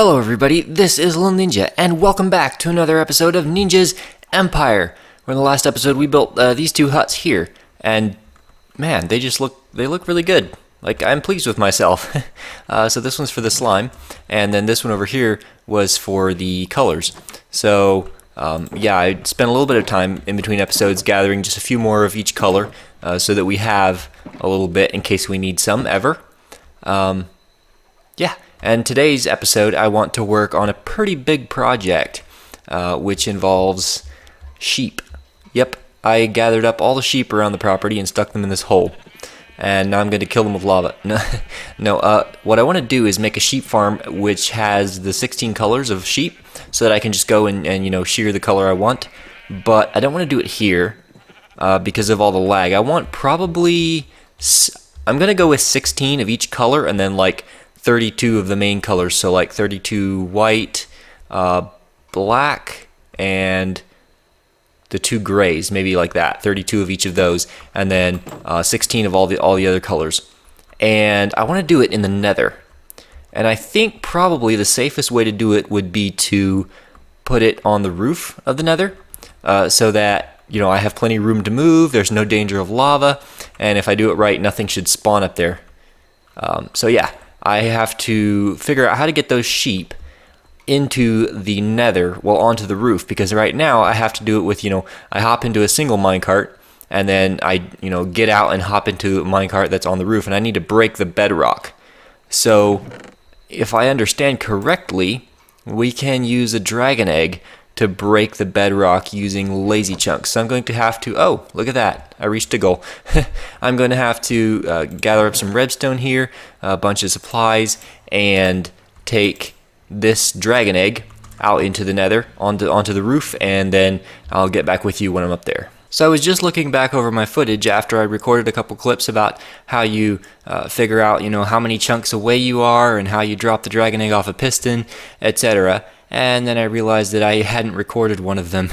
Hello everybody, this is Little Ninja, and welcome back to another episode of Ninja's Empire. Where in the last episode we built these two huts here, and man, they look really good. Like, I'm pleased with myself. So this one's for the slime, and then this one over here was for the colors. So yeah, I spent a little bit of time in between episodes gathering just a few more of each color, so that we have a little bit in case we need some ever. Yeah. And today's episode, I want to work on a pretty big project, which involves sheep. Yep, I gathered up all the sheep around the property and stuck them in this hole. And now I'm going to kill them with lava. No, what I want to do is make a sheep farm which has the 16 colors of sheep, so that I can just go and shear the color I want. But I don't want to do it here, because of all the lag. I want probably... I'm going to go with 16 of each color, and then like 32 of the main colors, so like 32 white, black, and the two grays, maybe like that, 32 of each of those, and then 16 of all the other colors. And I want to do it in the Nether, and I think probably the safest way to do it would be to put it on the roof of the Nether, so that I have plenty of room to move, there's no danger of lava, and if I do it right, nothing should spawn up there. So yeah, I have to figure out how to get those sheep into the Nether, well, onto the roof, because right now I have to do it with, I hop into a single minecart, and then I, get out and hop into a minecart that's on the roof, and I need to break the bedrock. So, if I understand correctly, we can use a dragon egg to break the bedrock using lazy chunks. So I'm going to have to, oh, look at that, I reached a goal. I'm going to have to gather up some redstone here, a bunch of supplies, and take this dragon egg out into the Nether, onto the roof, and then I'll get back with you when I'm up there. So I was just looking back over my footage after I recorded a couple clips about how you figure out, how many chunks away you are, and how you drop the dragon egg off a piston, etc. And then I realized that I hadn't recorded one of them.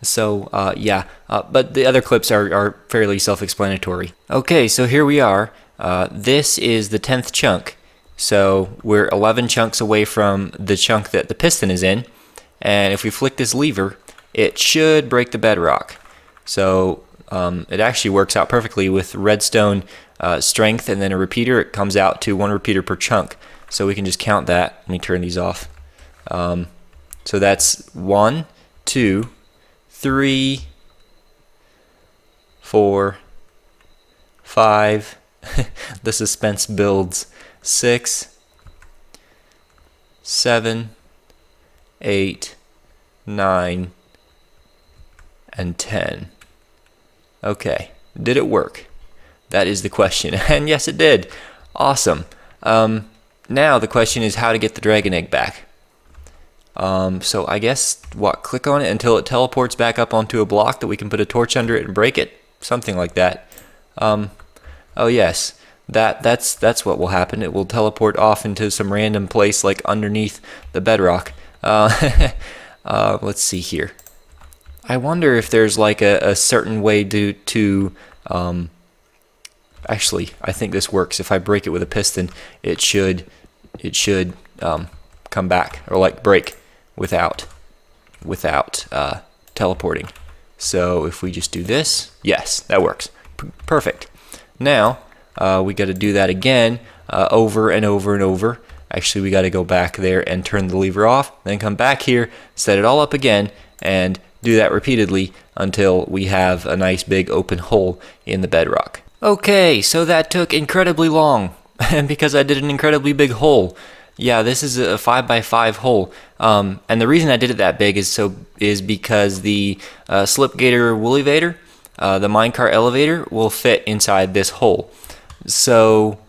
So, yeah, but the other clips are fairly self-explanatory. Okay, so here we are. This is the 10th chunk. So we're 11 chunks away from the chunk that the piston is in. And if we flick this lever, it should break the bedrock. So it actually works out perfectly with redstone strength and then a repeater. It comes out to 1 repeater per chunk. So we can just count that. Let me turn these off. So that's 1, 2, 3, 4, 5, the suspense builds, 6, 7, 8, 9, and 10. Okay, did it work? That is the question, and yes it did. Awesome. Now the question is how to get the dragon egg back. So I guess, click on it until it teleports back up onto a block that we can put a torch under it and break it? Something like that. Oh yes, that's what will happen. It will teleport off into some random place like underneath the bedrock. Let's see here. I wonder if there's like a certain way to actually, I think this works. If I break it with a piston, it should come back, or like break without teleporting. So if we just do this, yes, that works. Perfect. Now we got to do that again, over and over and over. Actually, we got to go back there and turn the lever off, then come back here, set it all up again, and do that repeatedly until we have a nice big open hole in the bedrock. Okay, so that took incredibly long, and because I did an incredibly big hole. Yeah, this is a 5x5 hole, and the reason I did it that big is because the Slipgator Woolievator, the minecart elevator, will fit inside this hole. So,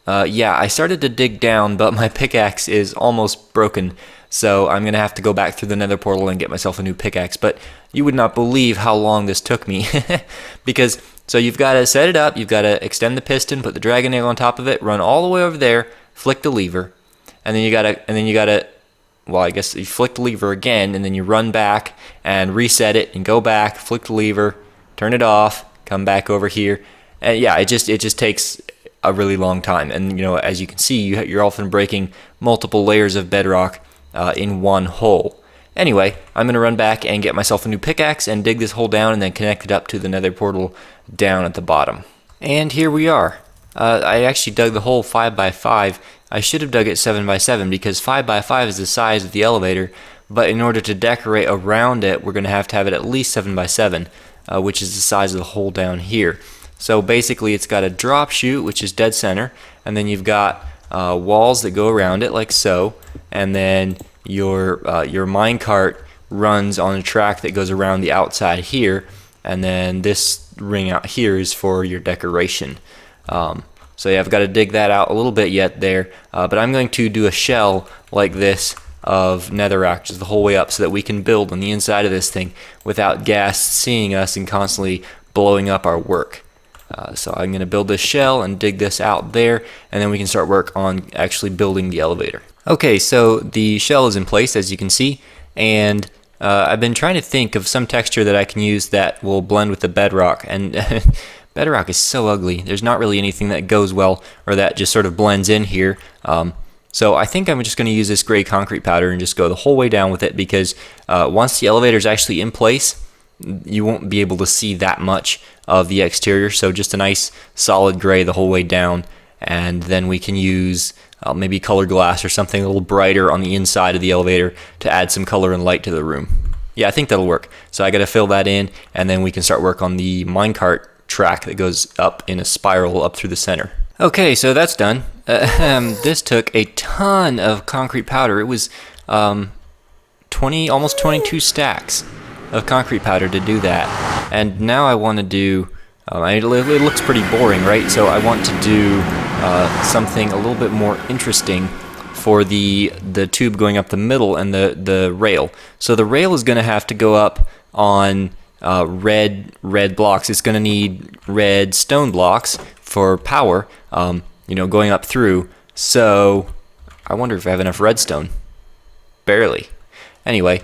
yeah, I started to dig down, but my pickaxe is almost broken, so I'm going to have to go back through the Nether portal and get myself a new pickaxe. But you would not believe how long this took me, because so you've got to set it up, you've got to extend the piston, put the dragon egg on top of it, run all the way over there, flick the lever. And then you gotta, well, I guess you flick the lever again, and then you run back and reset it, and go back, flick the lever, turn it off, come back over here, and yeah, it just takes a really long time. And as you can see, you're often breaking multiple layers of bedrock in one hole. Anyway, I'm going to run back and get myself a new pickaxe and dig this hole down and then connect it up to the nether portal down at the bottom. And here we are. I actually dug the hole 5 by 5. I should have dug it 7 by 7 because 5 by 5 is the size of the elevator, but in order to decorate around it, we're going to have it at least 7 by 7, which is the size of the hole down here. So basically it's got a drop chute, which is dead center, and then you've got walls that go around it like so, and then your minecart runs on a track that goes around the outside here, and then this ring out here is for your decoration. So yeah, I've got to dig that out a little bit yet there, but I'm going to do a shell like this of netherrack just the whole way up so that we can build on the inside of this thing without gas seeing us and constantly blowing up our work. So I'm going to build this shell and dig this out there, and then we can start work on actually building the elevator. Okay, so the shell is in place, as you can see, and I've been trying to think of some texture that I can use that will blend with the bedrock, and bedrock is so ugly. There's not really anything that goes well or that just sort of blends in here. So I think I'm just going to use this gray concrete powder and just go the whole way down with it, because once the elevator is actually in place, you won't be able to see that much of the exterior. So just a nice solid gray the whole way down, and then we can use maybe colored glass or something a little brighter on the inside of the elevator to add some color and light to the room. Yeah, I think that'll work. So I got to fill that in, and then we can start work on the minecart track that goes up in a spiral up through the center. Okay, so that's done. This took a ton of concrete powder. It was almost 22 stacks of concrete powder to do that. And now I want to do, it looks pretty boring, right? So I want to do something a little bit more interesting for the tube going up the middle and the rail. So the rail is going to have to go up on red blocks. It's going to need red stone blocks for power, going up through. So I wonder if I have enough redstone. Barely. Anyway,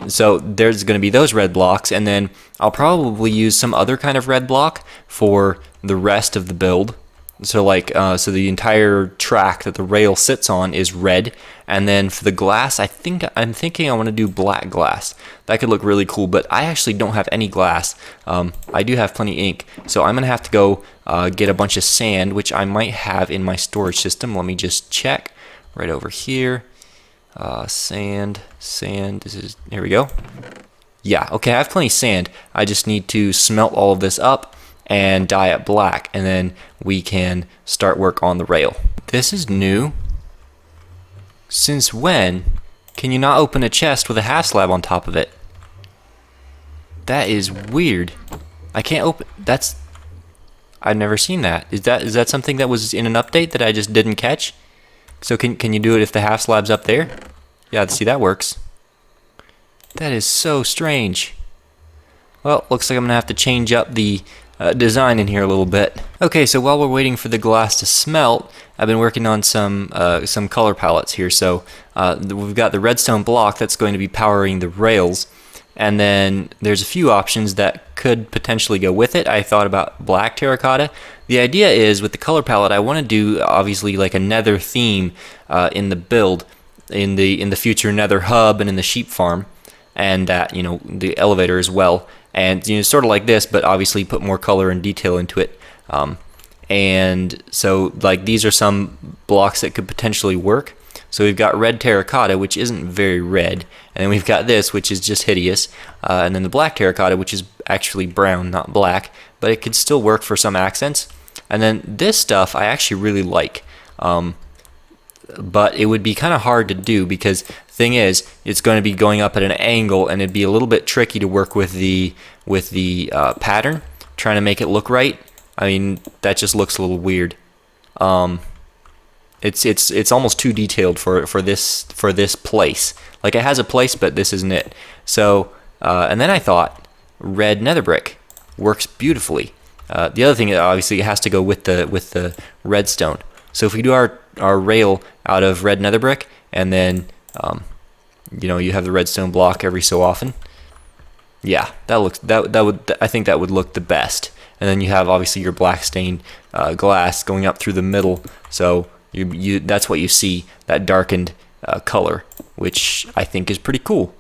so there's going to be those red blocks, and then I'll probably use some other kind of red block for the rest of the build. So so the entire track that the rail sits on is red, and then for the glass, I'm thinking I want to do black glass. That could look really cool, but I actually don't have any glass. I do have plenty of ink, so I'm gonna have to go get a bunch of sand, which I might have in my storage system. Let me just check right over here. Sand. Here we go. Yeah, okay, I have plenty of sand. I just need to smelt all of this up and dye it black, and then we can start work on the rail. This is new. Since when can you not open a chest with a half slab on top of it? That is weird. I can't open. I've never seen that. Is that something that was in an update that I just didn't catch? So can you do it if the half slab's up there? Yeah, see, that works. That is so strange. Well, looks like I'm gonna have to change up the design in here a little bit. Okay, so while we're waiting for the glass to smelt, I've been working on some color palettes here. So we've got the redstone block that's going to be powering the rails, and then there's a few options that could potentially go with it. I thought about black terracotta. The idea is with the color palette, I want to do obviously like a nether theme in the build, in the future nether hub and in the sheep farm, and the elevator as well. And sort of like this, but obviously put more color and detail into it. And so like these are some blocks that could potentially work. So we've got red terracotta, which isn't very red, and then we've got this, which is just hideous, and then the black terracotta, which is actually brown, not black, but it could still work for some accents. And then this stuff I actually really like, but it would be kind of hard to do because thing is, it's going to be going up at an angle, and it'd be a little bit tricky to work with the pattern, trying to make it look right. I mean, that just looks a little weird. It's almost too detailed for this place. Like it has a place, but this isn't it. So and then I thought red nether brick works beautifully. The other thing, obviously, it has to go with the redstone. So if we do our rail out of red nether brick, and then you have the redstone block every so often. Yeah, I think that would look the best. and then you have obviously your black stained glass going up through the middle. So that's what you see, that darkened color, which I think is pretty cool.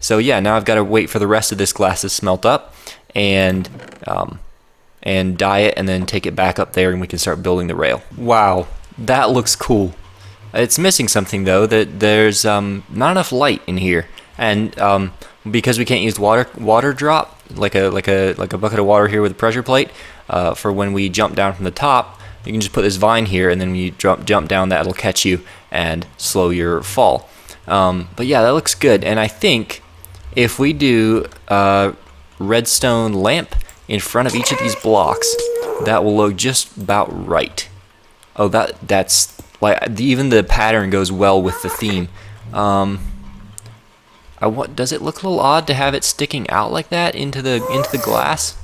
So yeah, now I've got to wait for the rest of this glass to smelt up and dye it, and then take it back up there, and we can start building the rail. Wow, that looks cool. It's missing something though, that there's not enough light in here, and because we can't use water drop like a bucket of water here with a pressure plate for when we jump down from the top. You can just put this vine here, and then when you jump down, that'll catch you and slow your fall. But yeah, that looks good, and I think if we do a redstone lamp in front of each of these blocks, that will look just about right. Oh, that's like, even the pattern goes well with the theme. Does it look a little odd to have it sticking out like that into the glass?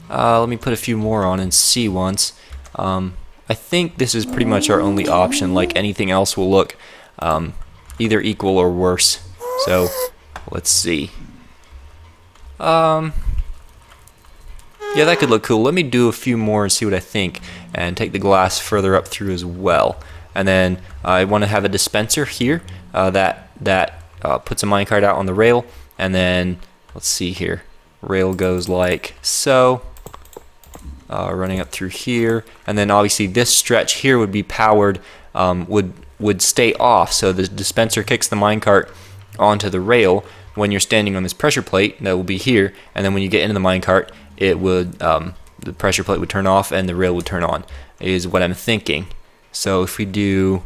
Let me put a few more on and see once. I think this is pretty much our only option. Like, anything else will look either equal or worse. So let's see. Yeah, that could look cool. Let me do a few more and see what I think, and take the glass further up through as well. And then I want to have a dispenser here that puts a minecart out on the rail, and then let's see here. Rail goes like so, running up through here, and then obviously this stretch here would be powered, would stay off, so the dispenser kicks the minecart onto the rail when you're standing on this pressure plate that will be here, and then when you get into the minecart, it would the pressure plate would turn off and the rail would turn on, is what I'm thinking. So if we do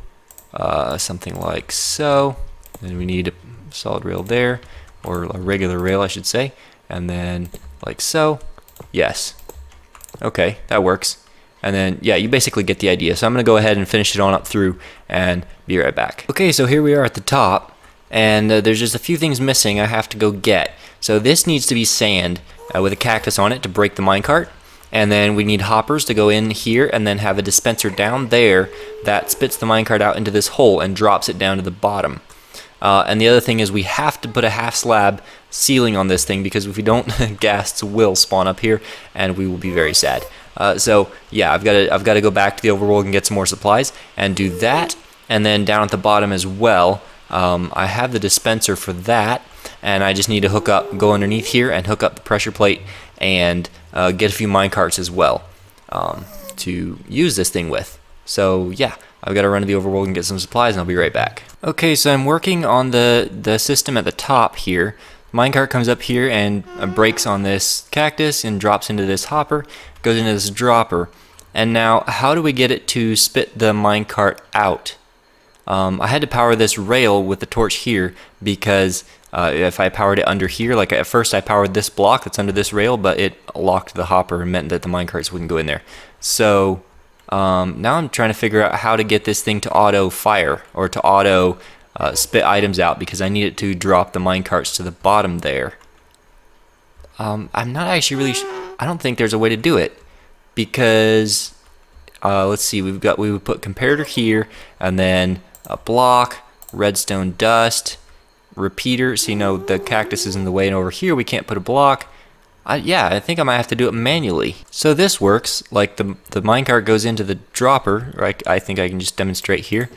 something like so, then we need a solid rail there, or a regular rail I should say, and then like so. Yes, okay, that works. And then yeah, you basically get the idea. So I'm gonna go ahead and finish it on up through and be right back. Okay, so here we are at the top, and there's just a few things missing I have to go get. So this needs to be sand with a cactus on it to break the minecart, and then we need hoppers to go in here, and then have a dispenser down there that spits the minecart out into this hole and drops it down to the bottom. And the other thing is we have to put a half slab ceiling on this thing, because if we don't, ghasts will spawn up here and we will be very sad. So yeah, I've got to go back to the overworld and get some more supplies and do that. And then down at the bottom as well, I have the dispenser for that, and I just need to go underneath here and hook up the pressure plate and get a few minecarts as well to use this thing with. So yeah, I've got to run to the overworld and get some supplies, and I'll be right back. Okay, so I'm working on the system at the top here. Minecart comes up here and breaks on this cactus and drops into this hopper, goes into this dropper. And now, how do we get it to spit the minecart out? I had to power this rail with the torch here, because if I powered it under here, like at first I powered this block that's under this rail, but it locked the hopper and meant that the minecarts wouldn't go in there. So now I'm trying to figure out how to get this thing to auto fire, or to auto spit items out, because I need it to drop the minecarts to the bottom there. I'm not actually really I don't think there's a way to do it, because let's see, we would put comparator here, and then a block, redstone dust, repeater, so you know the cactus is in the way, and over here we can't put a block. Yeah, I think I might have to do it manually. So this works, like the minecart goes into the dropper, right? I think I can just demonstrate here.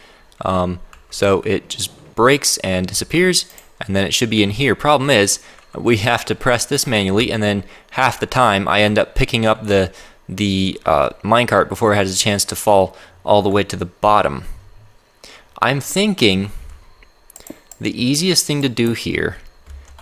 So it just breaks and disappears, and then it should be in here. Problem is, we have to press this manually, and then half the time I end up picking up the minecart before it has a chance to fall all the way to the bottom. I'm thinking the easiest thing to do here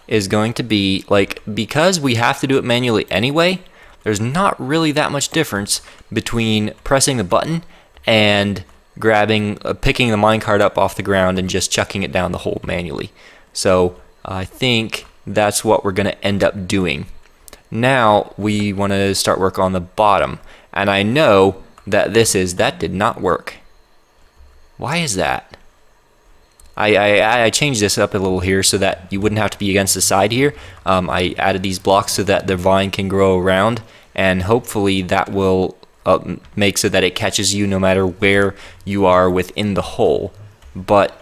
is going to be, like, because we have to do it manually anyway, there's not really that much difference between pressing the button and picking the minecart up off the ground and just chucking it down the hole manually. So I think that's what we're going to end up doing. Now we want to start work on the bottom, and I know that that did not work. Why is that? I changed this up a little here so that you wouldn't have to be against the side here. I added these blocks so that the vine can grow around, and hopefully that will make so that it catches you no matter where you are within the hole. But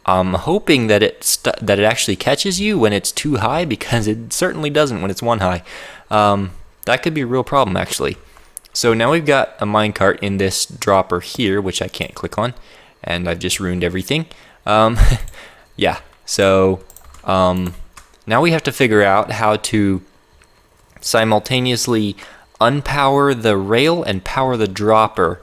I'm hoping that it actually catches you when it's too high, because it certainly doesn't when it's one high. that could be a real problem actually. So now we've got a minecart in this dropper here, which I can't click on, and I've just ruined everything. Yeah, so now we have to figure out how to simultaneously unpower the rail and power the dropper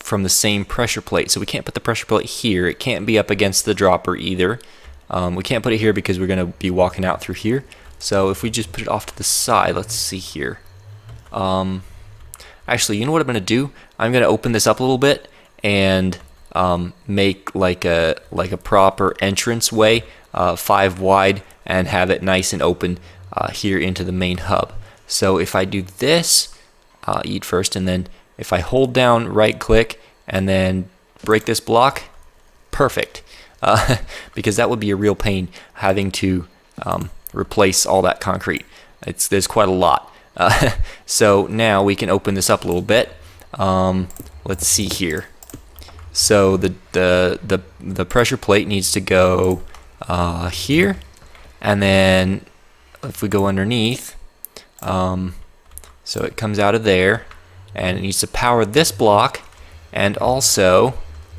from the same pressure plate. So we can't put the pressure plate here. It can't be up against the dropper either. We can't put it here because we're going to be walking out through here. So if we just put it off to the side, let's see here. Actually, you know what I'm going to do? I'm going to open this up a little bit and make like a proper entrance way, 5 wide, and have it nice and open here into the main hub. So if I do this, eat first, and then if I hold down right click and then break this block, perfect. Because that would be a real pain having to replace all that concrete. There's quite a lot. So now we can open this up a little bit. Let's see here. So the pressure plate needs to go here, and then if we go underneath, so it comes out of there, and it needs to power this block and also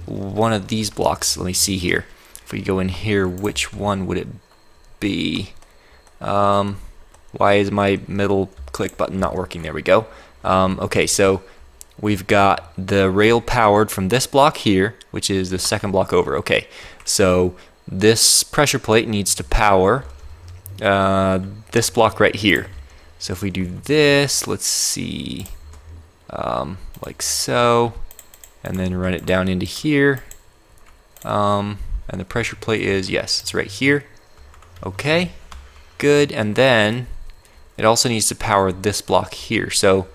one of these blocks. Let me see here. If we go in here, which one would it be? Why is my middle click button not working? There we go. Okay, so we've got the rail powered from this block here, which is the second block over. Okay, so this pressure plate needs to power this block right here. So if we do this, let's see, like so, and then run it down into here, and the pressure plate is, yes, it's right here. Okay, good. And then it also needs to power this block here. So,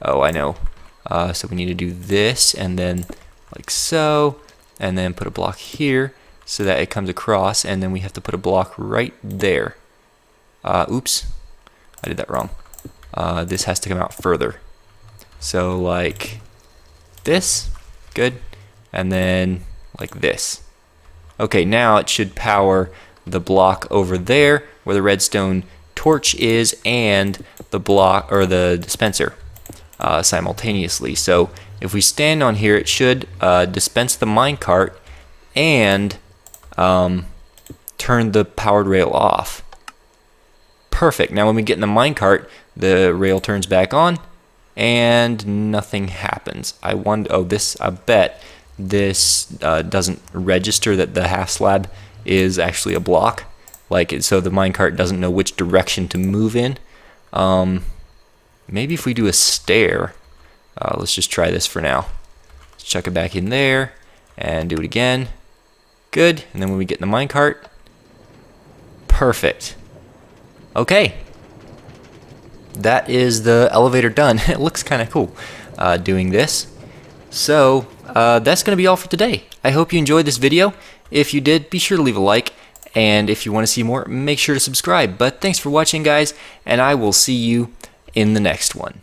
oh, I know. So we need to do this, and then like so, and then put a block here so that it comes across, and then we have to put a block right there. Oops, I did that wrong. This has to come out further. So like this, good, and then like this. Okay, now it should power the block over there where the redstone torch is and the block or the dispenser simultaneously. So if we stand on here, it should dispense the minecart and turn the powered rail off. Perfect. Now when we get in the minecart, the rail turns back on and nothing happens. I bet this doesn't register that the half slab is actually a block, so the minecart doesn't know which direction to move in. Maybe if we do a stair, let's just try this for now. Let's chuck it back in there and do it again. Good. And then when we get in the minecart, perfect. Okay, that is the elevator done. It looks kind of cool doing this. So that's going to be all for today. I hope you enjoyed this video. If you did, be sure to leave a like, and if you want to see more, make sure to subscribe. But thanks for watching, guys, and I will see you in the next one.